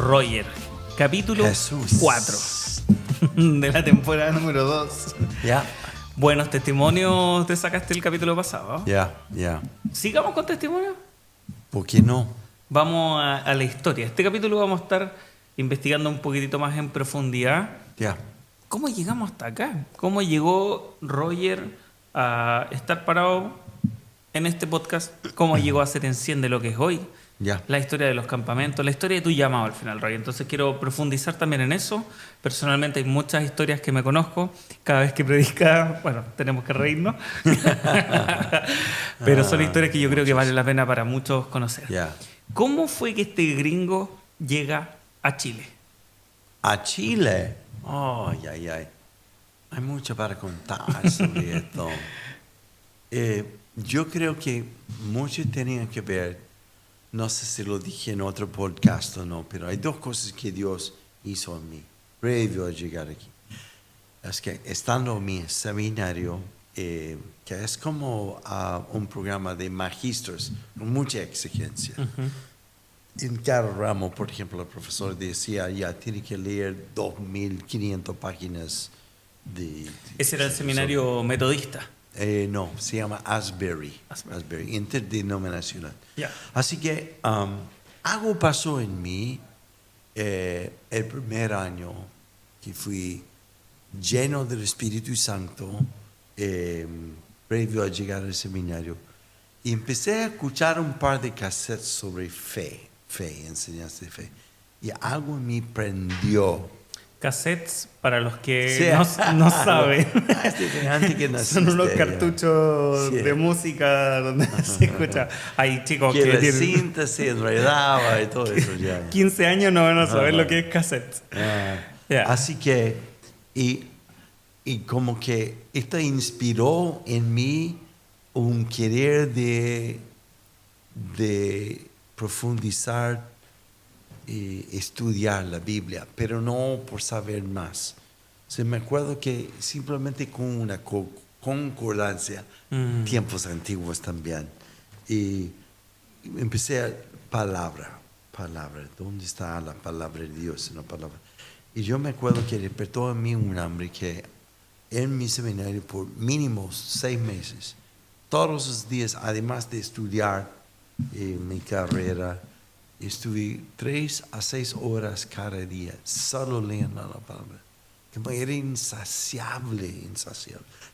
Roger, capítulo Jesús. 4 de la temporada número 2. Ya, Buenos testimonios te sacaste el capítulo pasado. ya. Sigamos con testimonios. ¿Por qué no? Vamos a la historia. Este capítulo vamos a estar investigando un poquitito más en profundidad. Ya. ¿Cómo llegamos hasta acá? ¿Cómo llegó Roger a estar parado en este podcast? ¿Cómo llegó a ser Enciende lo que es hoy? Ya. La historia de los campamentos, la historia de tu llamado al final, Roger. Entonces quiero profundizar también en eso. Personalmente hay muchas historias que me conozco. Cada vez que predica, bueno, tenemos que reírnos. Pero son historias que yo creo que vale la pena para muchos conocer. Ya. ¿Cómo fue que este gringo llega a Chile? A Chile. Ay. Hay mucho para contar sobre esto. Yo creo que mucho tenía que ver, no sé si lo dije en otro podcast o no, pero hay dos cosas que Dios hizo en mí previo a llegar aquí. Es que estando en mi seminario, que es como un programa de magistros con mucha exigencia. En cada ramo, por ejemplo, el profesor decía, ya tiene que leer 2.500 páginas de... Ese era el seminario metodista. No, se llama Asbury, interdenominacional. Ya. Así que algo pasó en mí el primer año que fui lleno del Espíritu Santo, previo a llegar al seminario, y empecé a escuchar un par de cassettes sobre fe, enseñanza de fe, y algo en mí prendió. Cassettes, para los que Sí. no saben, Antes que naciste, son unos ya. cartuchos Sí. de música donde se escucha. Hay chicos Que que la tienen cinta se enredaba y todo eso ya. 15 años no van a saber lo que es cassette. Ya. Así que, y como que esto inspiró en mí un querer de profundizar y estudiar la Biblia, pero no por saber más. Me acuerdo que simplemente con una concordancia, tiempos antiguos también, y empecé a palabra, ¿dónde está la palabra de Dios en la palabra? Y yo me acuerdo que despertó en mí un hambre que en mi seminario por mínimo 6 meses, todos los días, además de estudiar mi carrera, estuve 3 a 6 horas cada día solo leyendo la palabra. Como era insaciable.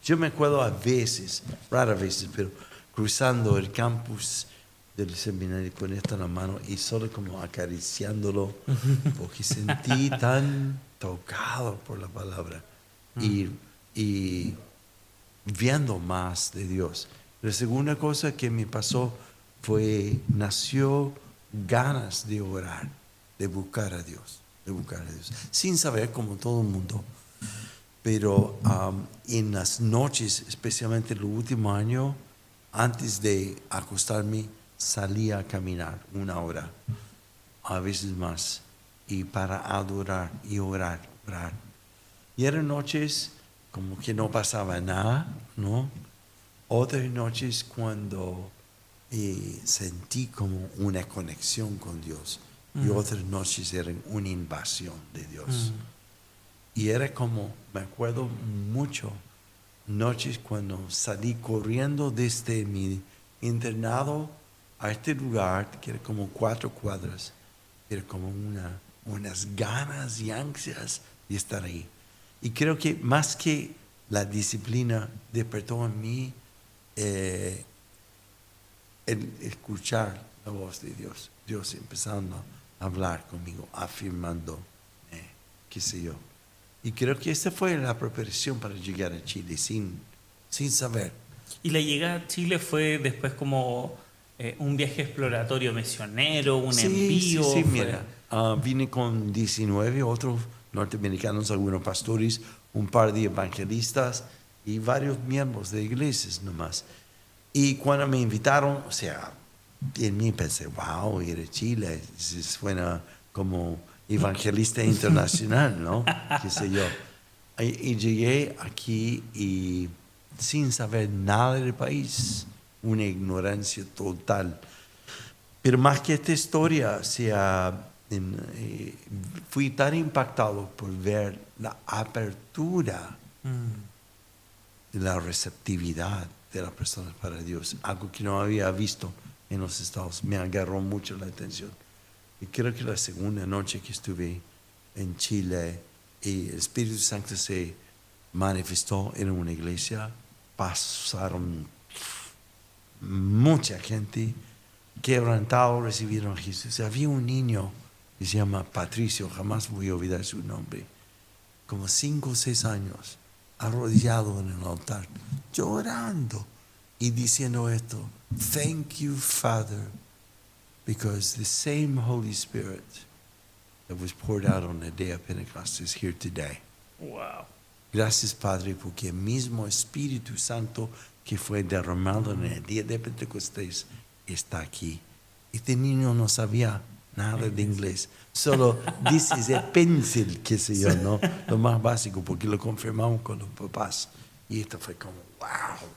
Yo me acuerdo a veces, raras veces, pero cruzando el campus del seminario con esto en la mano y solo como acariciándolo, porque sentí tan tocado por la palabra y viendo más de Dios. La segunda cosa que me pasó nació ganas de orar, de buscar a Dios, sin saber como todo el mundo. Pero en las noches, especialmente el último año, antes de acostarme, salía a caminar 1 hora, a veces más, y para adorar y orar. Y eran noches como que no pasaba nada, ¿no? Otras noches cuando sentí como una conexión con Dios, y otras noches eran una invasión de Dios. Y era como, me acuerdo mucho, noches cuando salí corriendo desde mi internado a este lugar, que era como 4 cuadras, era como unas ganas y ansias de estar ahí. Y creo que más que la disciplina despertó en mí el escuchar la voz de Dios, Dios empezando a hablar conmigo, afirmando, qué sé yo. Y creo que esta fue la preparación para llegar a Chile sin saber. Y la llegada a Chile fue después como un viaje exploratorio misionero, un envío. Sí, fue... mira, vine con 19 otros norteamericanos, algunos pastores, un par de evangelistas y varios miembros de iglesias nomás. Y cuando me invitaron, o sea, en mí pensé, wow, ir a Chile, suena como evangelista internacional, ¿no? Qué sé yo. Y llegué aquí y sin saber nada del país, una ignorancia total. Pero más que esta historia, o sea, fui tan impactado por ver la apertura y la receptividad de las personas para Dios, algo que no había visto en los Estados. Me agarró mucho la atención. Y creo que la segunda noche que estuve en Chile y el Espíritu Santo se manifestó en una iglesia, pasaron mucha gente quebrantado, recibieron a Jesús. Había un niño que se llama Patricio, jamás voy a olvidar su nombre, como 5 o 6 años, arrodillado en el altar, llorando y diciendo esto: Thank you, Father, because the same Holy Spirit that was poured out on the day of Pentecost is here today. Wow. Gracias, Padre, porque el mismo Espíritu Santo que fue derramado en el día de Pentecostés está aquí. Este niño no sabía nada de inglés, solo this is a pencil, qué sé yo, ¿no? Lo más básico, porque lo confirmamos con los papás. Y esto fue como, wow.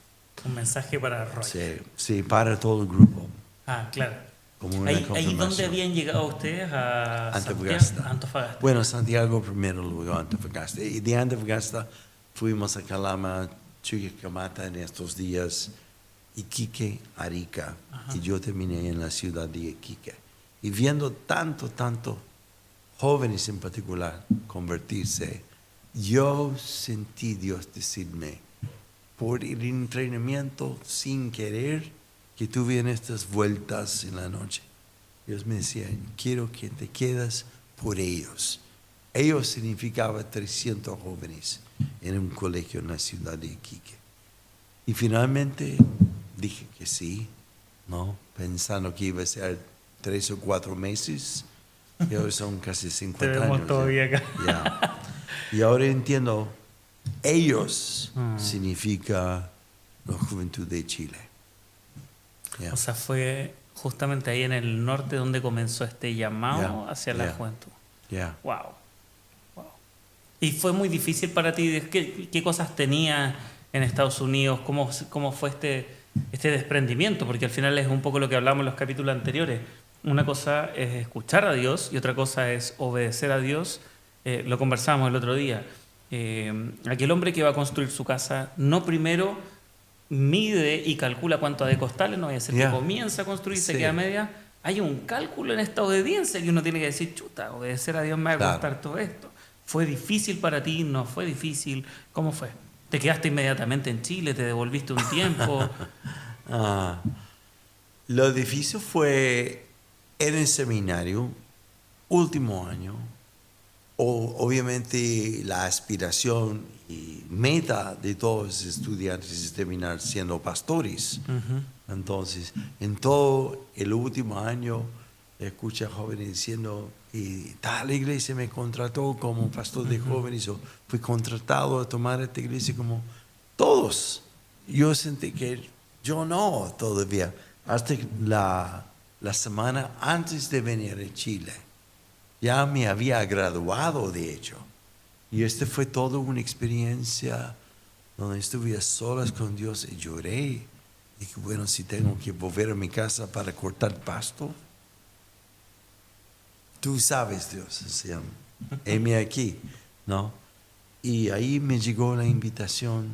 Un mensaje para Roy. Sí, para todo el grupo. Ah, claro. Como una ¿Ahí confirmación. dónde habían llegado ustedes? ¿A Antofagasta. Antofagasta. Bueno, Santiago primero, luego Antofagasta. Y de Antofagasta fuimos a Calama, Chuquicamata en estos días, Iquique, Arica. Ajá. Y yo terminé en la ciudad de Iquique. Y viendo tanto jóvenes en particular convertirse, yo sentí Dios decirme, por el entrenamiento sin querer que tuve en estas vueltas en la noche, Dios me decía, quiero que te quedes por ellos. Ellos significaba 300 jóvenes en un colegio en la ciudad de Iquique. Y finalmente dije que sí, ¿no? Pensando que iba a ser 3 o 4 meses, y ahora son casi 50 Te vemos años. todavía acá. Ya. Y ahora entiendo, ellos significa la juventud de Chile. Yeah. O sea, fue justamente ahí en el norte donde comenzó este llamado hacia la juventud. Yeah. Wow. ¿Y fue muy difícil para ti? ¿Qué cosas tenías en Estados Unidos? ¿Cómo fue este desprendimiento? Porque al final es un poco lo que hablamos en los capítulos anteriores. Una cosa es escuchar a Dios y otra cosa es obedecer a Dios. Lo conversábamos el otro día. Aquel hombre que va a construir su casa, no primero mide y calcula cuánto ha de costarle, no vaya a ser que comienza a construir y se queda a media. Hay un cálculo en esta obediencia que uno tiene que decir, chuta, obedecer a Dios me va a costar todo esto. ¿Fue difícil para ti? ¿No fue difícil? ¿Cómo fue? ¿Te quedaste inmediatamente en Chile? ¿Te devolviste un tiempo? Lo difícil fue en el seminario, último año. Obviamente la aspiración y meta de todos los estudiantes es terminar siendo pastores. Entonces, en todo el último año, escuché a jóvenes diciendo, y tal iglesia me contrató como pastor de jóvenes, o fui contratado a tomar esta iglesia como todos. Yo sentí que yo no todavía, hasta la semana antes de venir a Chile. Ya me había graduado, de hecho. Y fue toda una experiencia donde estuve a solas con Dios y lloré. Dije, bueno, si tengo que volver a mi casa para cortar pasto, tú sabes, Dios, o sea, heme aquí, ¿no? Y ahí me llegó la invitación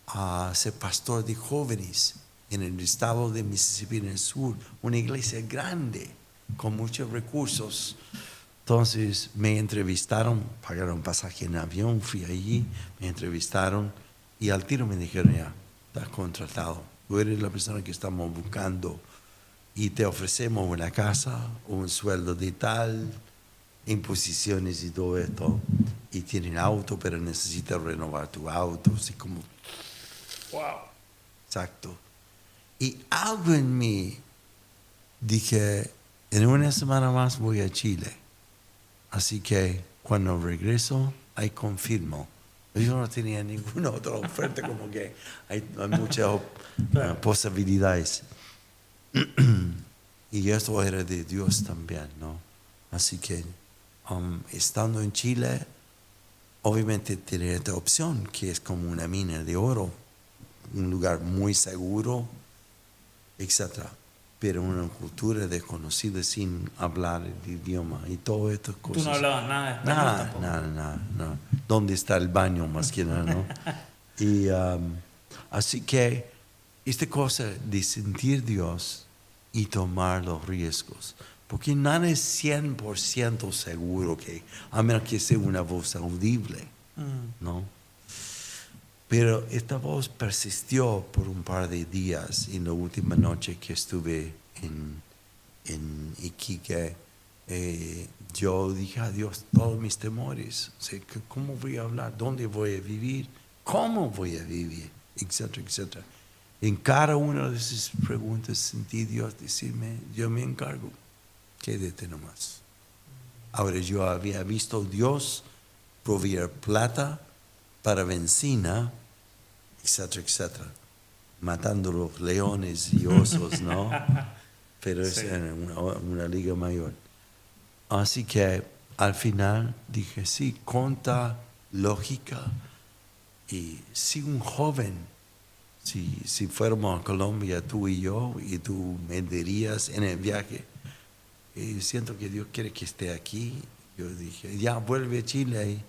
a ser pastor de jóvenes en el estado de Mississippi, en el sur, una iglesia grande, con muchos recursos. Entonces me entrevistaron, pagaron pasaje en avión, fui allí, me entrevistaron y al tiro me dijeron, ya, estás contratado, tú eres la persona que estamos buscando y te ofrecemos una casa, un sueldo de tal, imposiciones y todo esto, y tienen auto, pero necesitas renovar tu auto, así como... Wow. Exacto. Y algo en mí dije, en una semana más voy a Chile. Así que cuando regreso, ahí confirmo. Yo no tenía ninguna otra oferta, como que hay muchas posibilidades. Y esto era de Dios también, ¿no? Así que estando en Chile, obviamente tenía esta opción, que es como una mina de oro, un lugar muy seguro, etc. pero una cultura desconocida sin hablar el idioma y todas estas cosas. Tú no hablabas nada de español tampoco. Nada. ¿Dónde está el baño más que nada, no? Y así que esta cosa de sentir Dios y tomar los riesgos, porque nada es 100% seguro, que a menos que sea una voz audible, ¿no? Pero esta voz persistió por un par de días en la última noche que estuve en Iquique. Yo dije a Dios todos mis temores. O sea, ¿cómo voy a hablar? ¿Dónde voy a vivir? ¿Cómo voy a vivir? Etcétera, etcétera. En cada una de esas preguntas sentí Dios decirme, yo me encargo, quédate nomás. Ahora yo había visto a Dios proveer plata para benzina, etcétera, etcétera, matando los leones y osos, ¿no? Pero es en una liga mayor. Así que al final dije, sí, conta lógica. Y si un joven, si fuéramos a Colombia, tú y yo, y tú me dirías en el viaje, siento que Dios quiere que esté aquí, yo dije, ya vuelve a Chile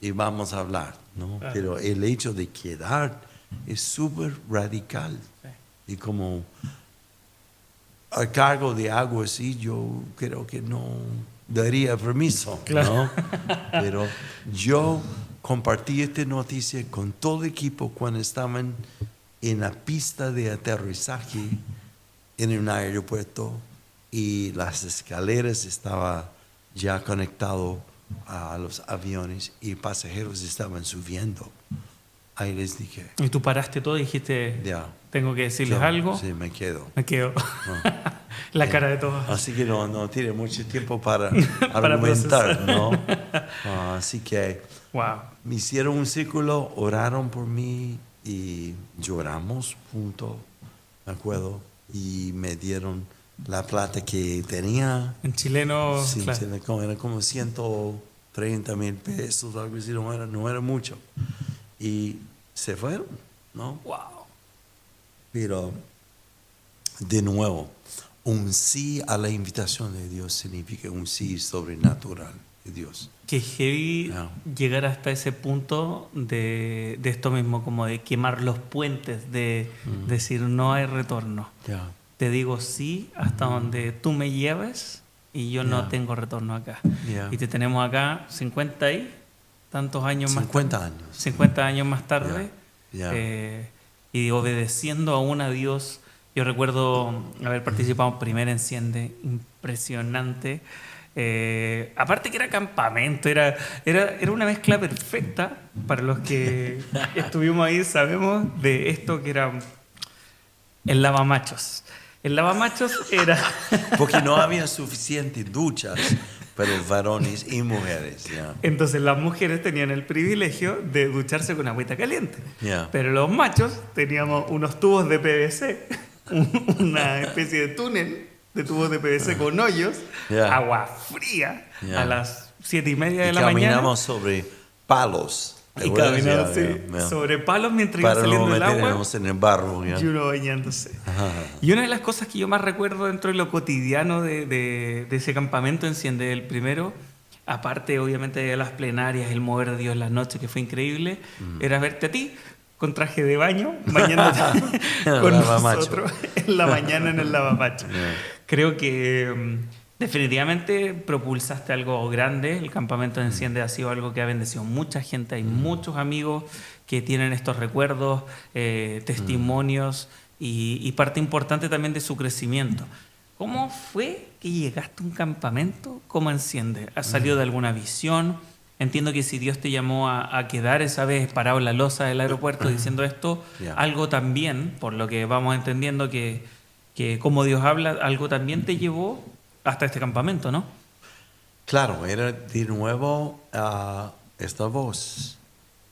y vamos a hablar, ¿no? Claro. Pero el hecho de quedar es súper radical. Sí. Y como a cargo de algo así, yo creo que no daría permiso, claro, ¿no? Pero yo compartí esta noticia con todo el equipo cuando estaban en la pista de aterrizaje en un aeropuerto y las escaleras estaban ya conectadas a los aviones y pasajeros estaban subiendo. Ahí les dije. Y tú paraste todo y dijiste, ya, tengo que decirles algo. Sí, me quedo. No. La cara de todos. Así que no tiene mucho tiempo para argumentar, ¿no? Así que me hicieron un círculo, oraron por mí y lloramos juntos, me acuerdo, y me dieron la plata que tenía. En chileno, sí, claro. Era como 130,000 pesos, algo así, no era mucho. Y se fueron, ¿no? Wow. Pero, de nuevo, un sí a la invitación de Dios significa un sí sobrenatural de Dios. Que heavy llegar hasta ese punto de esto mismo, como de quemar los puentes, de decir no hay retorno. Te digo sí hasta donde tú me lleves y yo no tengo retorno acá. Y te tenemos acá 50 y tantos años 50 más tarde. años. 50 años más tarde. Y obedeciendo aún a Dios. Yo recuerdo haber participado en Primer Enciende, impresionante. Aparte que era campamento, era una mezcla perfecta. Para los que estuvimos ahí sabemos de esto que era el lavamachos. El lavamachos era... Porque no había suficientes duchas para varones y mujeres. Entonces las mujeres tenían el privilegio de ducharse con agüita caliente. Pero los machos teníamos unos tubos de PVC, una especie de túnel de tubos de PVC con hoyos, agua fría a las 7:30 de la mañana. Caminamos sobre palos. Y caminamos sobre palos mientras iba saliendo el agua. En el barro. Y uno bañándose. Y una de las cosas que yo más recuerdo dentro de lo cotidiano de ese campamento Enciende el primero, aparte obviamente de las plenarias, el mover de Dios en las noches, que fue increíble, era verte a ti con traje de baño, bañándote con nosotros en la mañana en el lavamacho. Creo que definitivamente propulsaste algo grande. El campamento de Enciende ha sido algo que ha bendecido mucha gente. Hay muchos amigos que tienen estos recuerdos, testimonios y parte importante también de su crecimiento. ¿Cómo fue que llegaste a un campamento como Enciende? ¿Has salido de alguna visión? Entiendo que si Dios te llamó a quedar esa vez parado en la losa del aeropuerto diciendo esto, algo también, por lo que vamos entendiendo que como Dios habla, algo también te llevó hasta este campamento, ¿no? Claro, era de nuevo esta voz.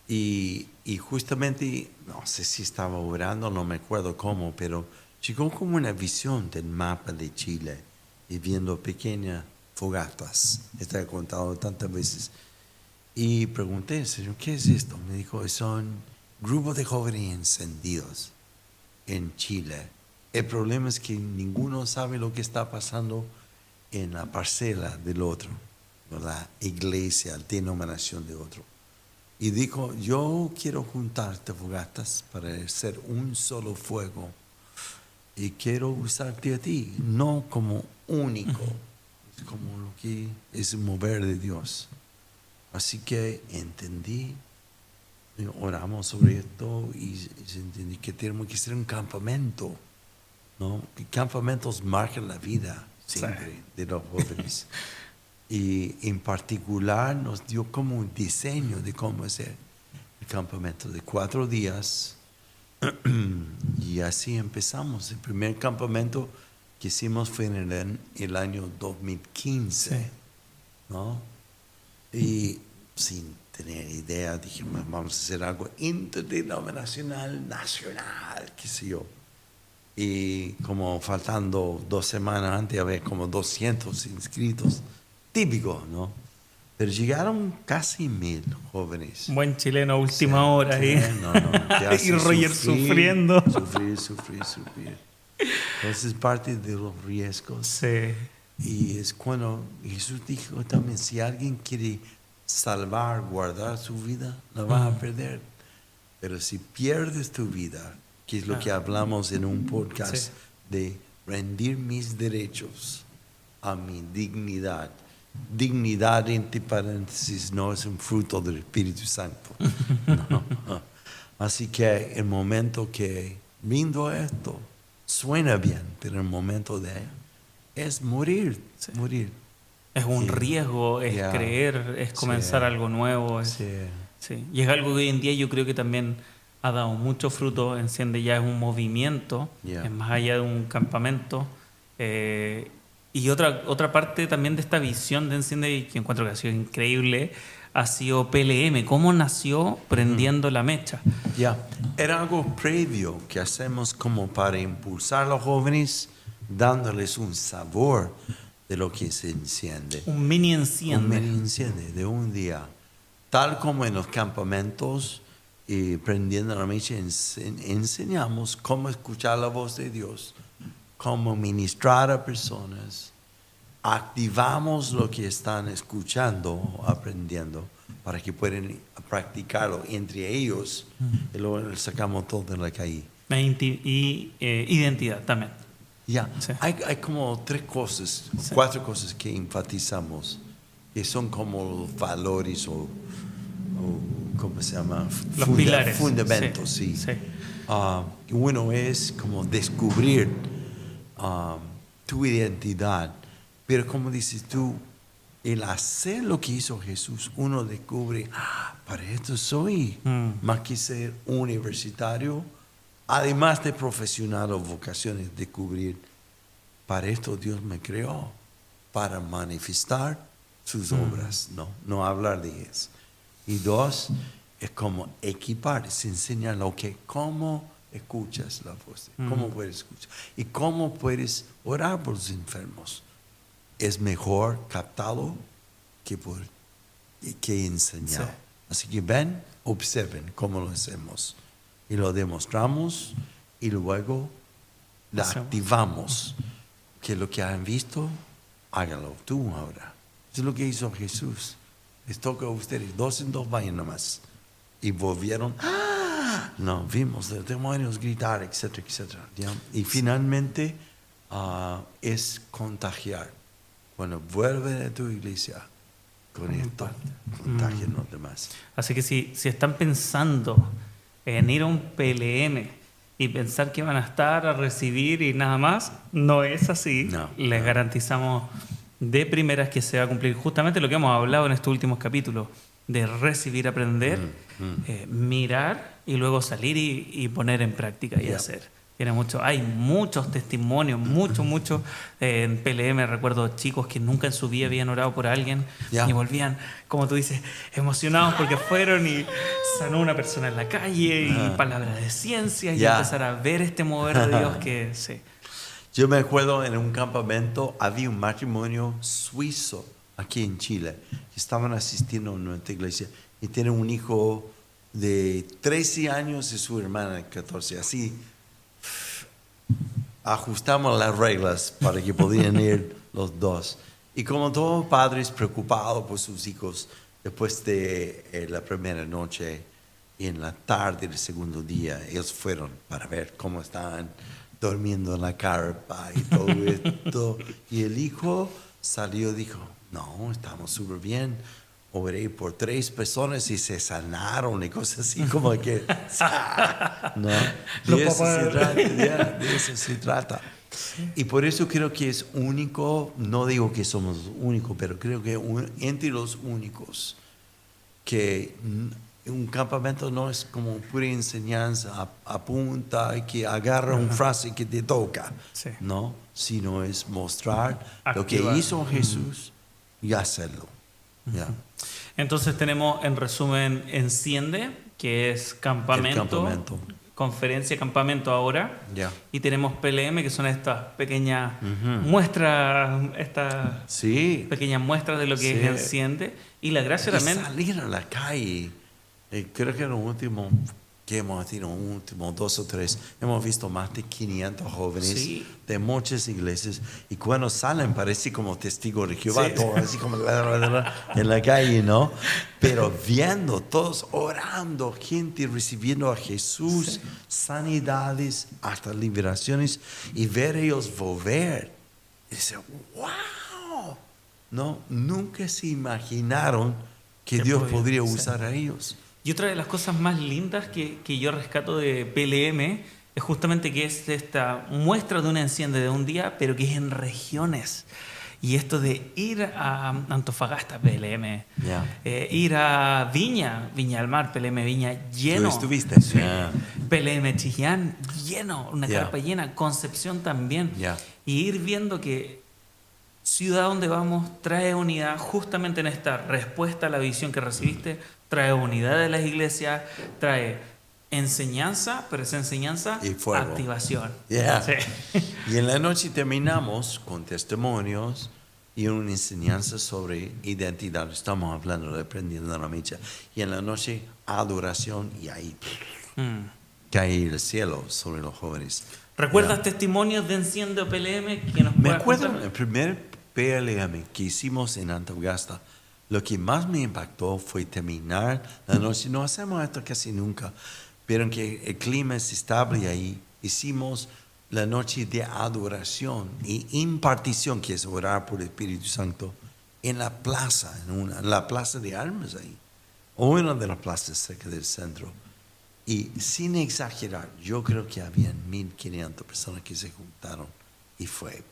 Y justamente, no sé si estaba orando, no me acuerdo cómo, pero llegó como una visión del mapa de Chile y viendo pequeñas fogatas. Está contado tantas veces. Y pregunté, Señor, ¿qué es esto? Me dijo, son grupos de jóvenes encendidos en Chile El problema es que ninguno sabe lo que está pasando en la parcela del otro, ¿no? La iglesia, la denominación de otro. Y dijo, yo quiero juntarte fogatas para ser un solo fuego y quiero usarte a ti, no como único, como lo que es el mover de Dios. Así que entendí, oramos sobre esto y entendí que tenemos que hacer un campamento, ¿no? Que campamentos marcan la vida siempre de los jóvenes. Y en particular nos dio como un diseño de cómo hacer el campamento de 4 días. Y así empezamos. El primer campamento que hicimos fue en el año 2015, ¿no? Y sin tener idea, dijimos, vamos a hacer algo interdenominacional, nacional, qué sé yo. Y como faltando 2 semanas antes, había como 200 inscritos. Típico, ¿no? Pero llegaron casi 1000 jóvenes. Buen chileno, última hora ahí. No, y Roger sufriendo. Sufrir. Entonces es parte de los riesgos. Sí. Y es cuando Jesús dijo también, si alguien quiere salvar, guardar su vida, la va a perder. Pero si pierdes tu vida, que es lo que hablamos en un podcast, de rendir mis derechos a mi dignidad. Dignidad, entre paréntesis, no es un fruto del Espíritu Santo. No. Así que el momento que viendo esto suena bien, pero el momento de es morir. Es un riesgo, es creer, es comenzar algo nuevo. Y es algo que hoy en día yo creo que también ha dado mucho fruto. Enciende ya es un movimiento, es más allá de un campamento. Y otra parte también de esta visión de Enciende, que encuentro que ha sido increíble, ha sido PLM. ¿Cómo nació Prendiendo la Mecha? Era algo previo que hacemos como para impulsar a los jóvenes, dándoles un sabor de lo que se enciende. Un mini enciende. Un mini enciende de un día. Tal como en los campamentos, Prendiendo la Mecha, enseñamos cómo escuchar la voz de Dios, cómo ministrar a personas, activamos lo que están escuchando, aprendiendo, para que puedan practicarlo entre ellos, y luego sacamos todo de la calle. Y identidad también. Hay como 4 cosas que enfatizamos, que son como los valores o ¿cómo se llama? Los pilares. Fundamentos, uno es como descubrir tu identidad, pero como dices tú, el hacer lo que hizo Jesús, uno descubre, para esto soy, más que ser universitario, además de profesional o vocaciones, descubrir, para esto Dios me creó, para manifestar sus obras, no hablar de eso. Y 2, es como equipar, se enseña lo que, cómo escuchas la voz, cómo puedes escuchar y cómo puedes orar por los enfermos. Es mejor captarlo que enseñar. Así que ven, observen cómo lo hacemos y lo demostramos y luego lo activamos. Que lo que han visto, hágalo tú ahora. Eso es lo que hizo Jesús. Les toca a ustedes, 2 en 2 vayan nomás. Y volvieron, no, vimos los demonios gritar, etcétera, etcétera. Y finalmente es contagiar. Cuando vuelven a tu iglesia, con esto, contagian a los demás. Así que si están pensando en ir a un PLM y pensar que van a estar a recibir y nada más, no es así. Les garantizamos de primeras que se va a cumplir justamente lo que hemos hablado en estos últimos capítulos, de recibir, aprender, mirar y luego salir y poner en práctica y hacer. Hay muchos testimonios, muchos en PLM. Recuerdo chicos que nunca en su vida habían orado por alguien y volvían, como tú dices, emocionados porque fueron y sanó una persona en la calle y palabras de ciencia y empezar a ver este mover de Dios que Yo me acuerdo en un campamento había un matrimonio suizo aquí en Chile que estaban asistiendo a nuestra iglesia y tienen un hijo de 13 años y su hermana de 14, así ajustamos las reglas para que podían ir los dos. Y como todos padres preocupados por sus hijos, después de la primera noche y en la tarde del segundo día, ellos fueron para ver cómo estaban durmiendo en la carpa y todo esto. Y el hijo salió y dijo, no, estamos súper bien. Oré por 3 personas y se sanaron y cosas así como que... ¿no? De eso se trata, de eso se trata. Y por eso creo que es único, no digo que somos únicos, pero creo que entre los únicos que un campamento no es como pura enseñanza, apunta y que agarra una frase que te toca, Sí. ¿no? Sino es mostrar Activar. lo que hizo Jesús y hacerlo. ¿Ya? Entonces tenemos en resumen Enciende, que es campamento, El campamento. conferencia, campamento ahora. Ya. Y tenemos PLM, que son estas pequeñas muestras, estas Sí. pequeñas muestras de lo que Sí. es Enciende. Y la gracia Y también... salir a la calle. Creo que en los últimos, que hemos tenido, últimos 2 o 3, hemos visto más de 500 jóvenes Sí. de muchas iglesias. Y cuando salen parece como testigos de Jehová, Sí. todo así como en la calle, ¿no? Pero viendo, todos orando, gente recibiendo a Jesús, sanidades, hasta liberaciones, y ver ellos volver. Y dice, wow, ¿no? Nunca se imaginaron que Que Dios podía, podría sí. usar a ellos. Y otra de las cosas más lindas que yo rescato de PLM es justamente que es esta muestra de un enciende de un día, pero que es en regiones. Y esto de ir a Antofagasta, PLM, ir a Viña del Mar, PLM Viña, lleno. ¿Tú estuviste? Sí. Yeah. PLM Chillán, lleno, una Yeah. carpa llena, Concepción también. Yeah. Y ir viendo que ciudad donde vamos trae unidad justamente en esta respuesta a la visión que recibiste, trae unidad de las iglesias, trae enseñanza, pero esa enseñanza, Y fuego. activación. Yeah. Sí. Y en la noche terminamos con testimonios y una enseñanza sobre identidad. Estamos hablando de aprendiendo la mecha. Y en la noche adoración y ahí cae el cielo sobre los jóvenes. ¿Recuerdas Yeah. testimonios de Enciende o PLM que nos Me puedas acuerdo contar? el primer PLM que hicimos en Antofagasta. Lo que más me impactó fue terminar la noche. No hacemos esto casi nunca, pero en que el clima es estable ahí. Hicimos la noche de adoración y impartición, que es orar por el Espíritu Santo, en la plaza, en la plaza de armas ahí, o una de las plazas cerca del centro. Y sin exagerar, yo creo que habían 1,500 personas que se juntaron y fue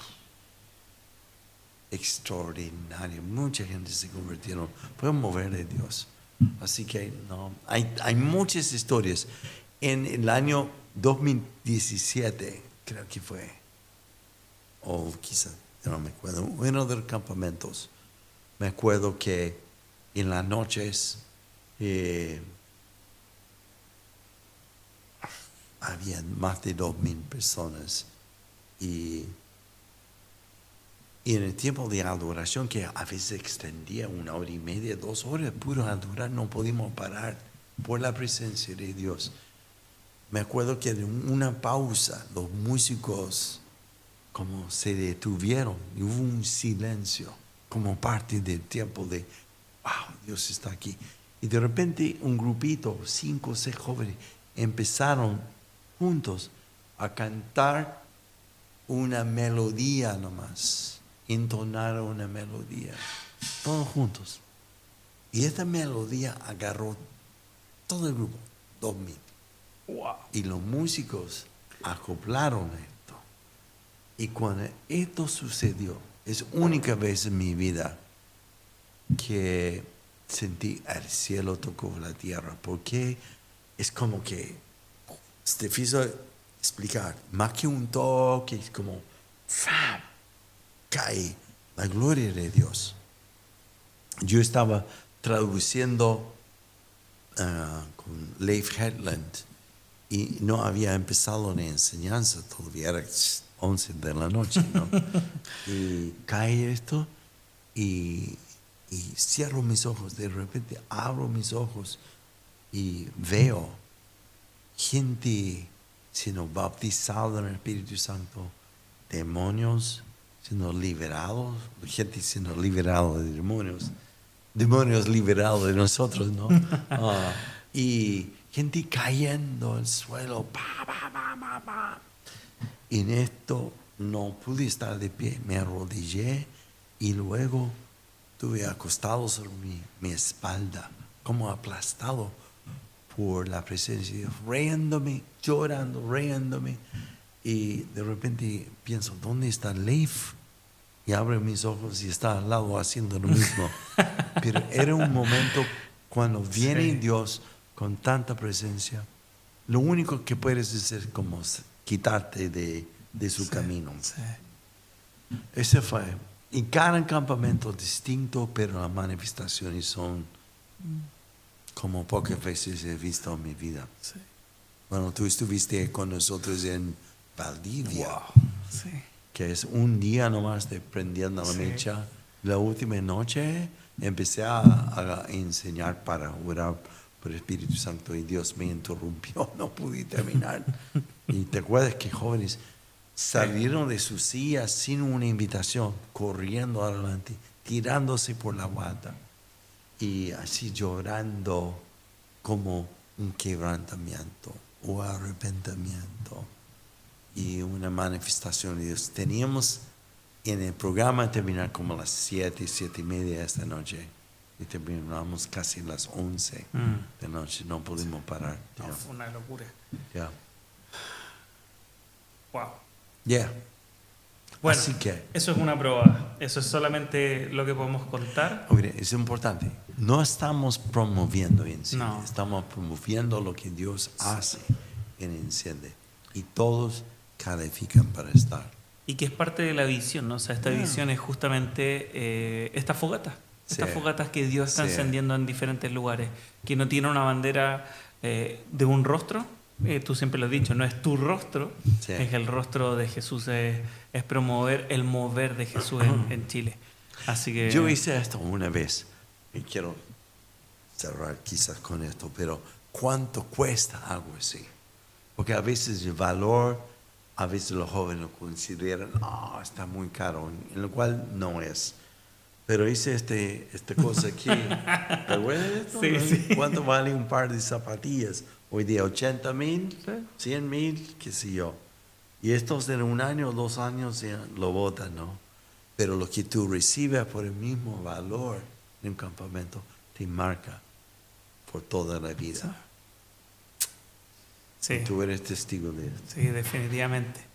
extraordinario. Mucha gente se convirtieron. Fue un mover de Dios. Así que no, hay muchas historias. En el año 2017, creo que fue, o quizás, no me acuerdo, uno de los campamentos, me acuerdo que en las noches había más de 2,000 personas y en el tiempo de adoración, que a veces extendía 1 hora y media, 2 horas, puro adorar, no podíamos parar por la presencia de Dios. Me acuerdo que en una pausa los músicos como se detuvieron y hubo un silencio como parte del tiempo de, wow, Dios está aquí. Y de repente un grupito, 5 o 6 jóvenes, empezaron juntos a cantar una melodía nomás, entonar una melodía, todos juntos. Y esta melodía agarró todo el grupo, 2,000. Wow. Y los músicos acoplaron esto. Y cuando esto sucedió, es única vez en mi vida que sentí el cielo tocó la tierra, porque es como que, es difícil explicar, más que un toque, es como, ¡fam!, cae la gloria de Dios. Yo estaba traduciendo con Leif Hetland y no había empezado la enseñanza todavía, era 11 de la noche, ¿no? Y cae esto y cierro mis ojos, de repente abro mis ojos y veo gente siendo bautizada en el Espíritu Santo, demonios siendo liberados, gente siendo liberada de demonios liberados de nosotros, ¿no? Y gente cayendo al suelo, pa, pa, pa, pa, pa. Y en esto no pude estar de pie, me arrodillé y luego estuve acostado sobre mi espalda, como aplastado por la presencia de Dios, riéndome, llorando, riéndome. Y de repente pienso, ¿dónde está Leif? Y abro mis ojos y está al lado haciendo lo mismo. Pero era un momento cuando viene Dios con tanta presencia, lo único que puedes hacer es como quitarte de su camino. Sí. Ese fue. Y cada campamento distinto, pero las manifestaciones son como pocas veces he visto en mi vida. Sí. Bueno, tú estuviste con nosotros en Valdivia, Wow. Sí. que es un día nomás de prendiendo la mecha. La última noche empecé a enseñar para orar por el Espíritu Santo y Dios me interrumpió, no pude terminar. Y te acuerdas que jóvenes salieron de sus sillas sin una invitación, corriendo adelante, tirándose por la guata y así llorando como un quebrantamiento o arrepentimiento y una manifestación de Dios. Teníamos en el programa terminar como a las 7:30 esta noche y terminamos casi las 11 de noche, no pudimos parar. No, fue una locura. Wow. Bueno, así que eso es una prueba. Eso es solamente lo que podemos contar. mire, es importante. No estamos promoviendo Enciende. No. Estamos promoviendo lo que Dios hace en Enciende. Y todos califican para estar. Y que es parte de la visión, ¿no? O sea, esta visión es justamente esta fogata. Estas fogatas que Dios está encendiendo en diferentes lugares. Que no tiene una bandera de un rostro. Tú siempre lo has dicho, no es tu rostro, es el rostro de Jesús, es promover el mover de Jesús en Chile. Así que yo hice esto una vez y quiero cerrar quizás con esto, pero ¿cuánto cuesta algo así? Porque a veces el valor, a veces los jóvenes lo consideran, está muy caro, en lo cual no es. Pero hice esta cosa aquí. ¿Te acuerdas de esto? Sí. ¿Cuánto vale un par de zapatillas? Hoy día 80,000, 100,000, qué sé yo. Y estos en 1 año o 2 años ya lo botan, ¿no? Pero lo que tú recibes por el mismo valor en un campamento te marca por toda la vida. Sí. Y tú eres testigo de esto. Sí, definitivamente.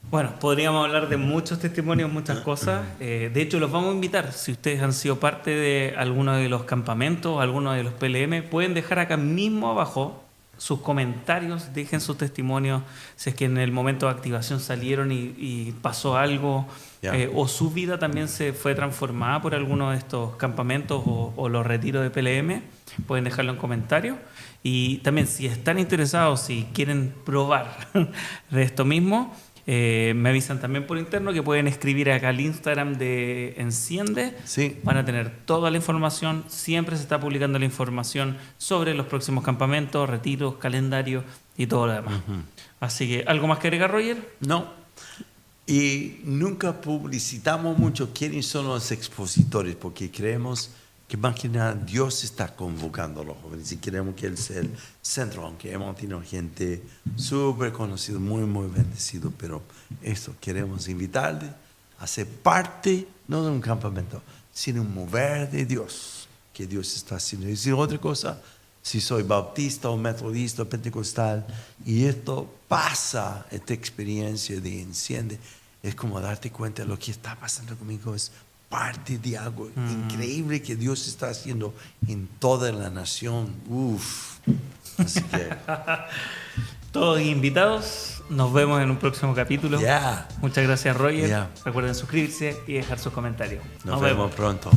Bueno, podríamos hablar de muchos testimonios, muchas cosas. De hecho, los vamos a invitar. Si ustedes han sido parte de alguno de los campamentos, alguno de los PLM, pueden dejar acá mismo abajo sus comentarios, dejen sus testimonios, si es que en el momento de activación salieron y pasó algo, o su vida también se fue transformada por alguno de estos campamentos o los retiros de PLM, pueden dejarlo en comentarios. Y también, si están interesados, si quieren probar de esto mismo, me avisan también por interno que pueden escribir acá al Instagram de Enciende. Sí. Van a tener toda la información. Siempre se está publicando la información sobre los próximos campamentos, retiros, calendario y todo lo demás. Así que, ¿algo más que agregar, Roger? No. Y nunca publicitamos mucho quiénes son los expositores, porque creemos que más que nada Dios está convocando a los jóvenes y queremos que Él sea el centro, aunque hemos tenido gente súper conocida, muy, muy bendecido, pero esto, queremos invitarle a ser parte, no de un campamento, sino un mover de Dios, que Dios está haciendo. Y decir otra cosa, si soy bautista o metodista o pentecostal, y esto pasa, esta experiencia de Enciende, es como darte cuenta de lo que está pasando conmigo, es parte de algo increíble que Dios está haciendo en toda la nación. Así que todos invitados, nos vemos en un próximo capítulo. Muchas gracias, Roger. Recuerden suscribirse y dejar sus comentarios. Nos vemos pronto.